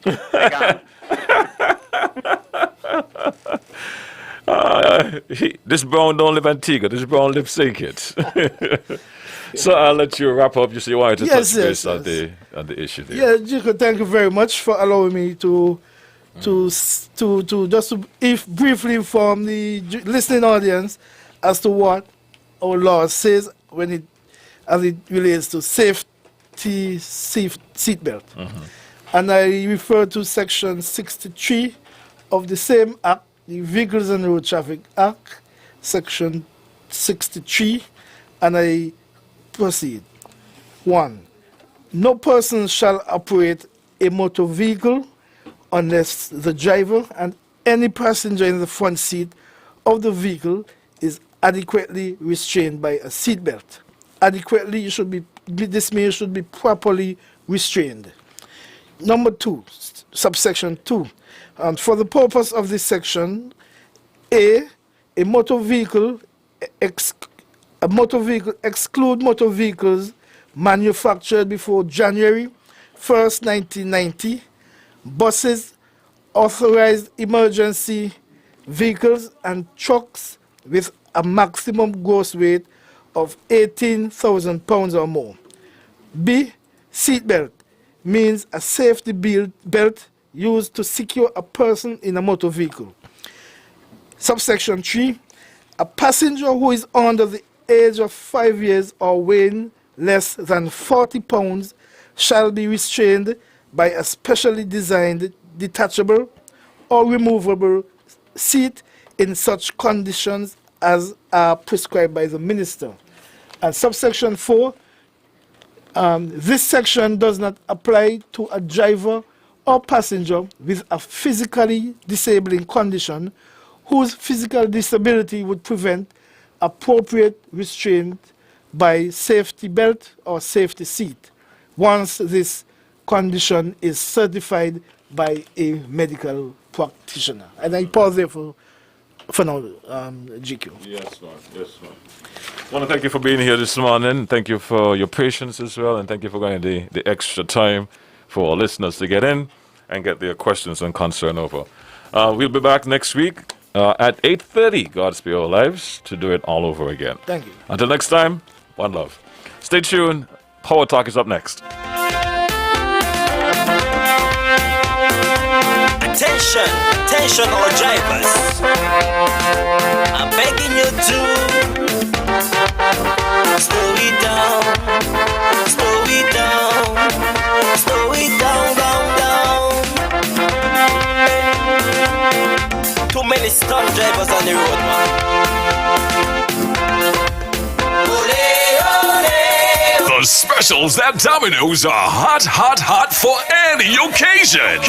This Brown don't live Antigua. This Brown lives St. So I'll let you wrap up. You say you wanted to touch base on the issue there. Yeah, Jacob, thank you very much for allowing me to briefly inform the listening audience as to what our law says as it relates to safety seatbelt. And I refer to section 63 of the same act, the Vehicles and Road Traffic Act, section 63, and I proceed. 1. No person shall operate a motor vehicle unless the driver and any passenger in the front seat of the vehicle is adequately restrained by a seatbelt. Adequately, this means you should be properly restrained. Number 2, subsection 2. For the purpose of this section, a motor vehicle exclude motor vehicles manufactured before January 1st, 1990, buses, authorized emergency vehicles, and trucks with a maximum gross weight of 18,000 pounds or more. B. Seatbelt means a safety belt used to secure a person in a motor vehicle. Subsection 3. A passenger who is under the age of 5 years or weighing less than 40 pounds shall be restrained by a specially designed detachable or removable seat in such conditions as are prescribed by the minister. And subsection 4, this section does not apply to a driver or passenger with a physically disabling condition whose physical disability would prevent appropriate restraint by safety belt or safety seat once this condition is certified by a medical practitioner. And I pause there for now, GQ. Yes, ma'am. Yes, ma'am. I want to thank you for being here this morning. Thank you for your patience as well, and thank you for going the extra time for our listeners to get in and get their questions and concern over. We'll be back next week at 8:30, God Spare Our Lives, to do it all over again. Thank you. Until next time, one love. Stay tuned. Power Talk is up next. Attention, attention all drivers. I'm begging you to slow it down, slow it down, slow it down, down. Too many stunt drivers on the road, man. The specials at Domino's are hot, hot, hot for any occasion.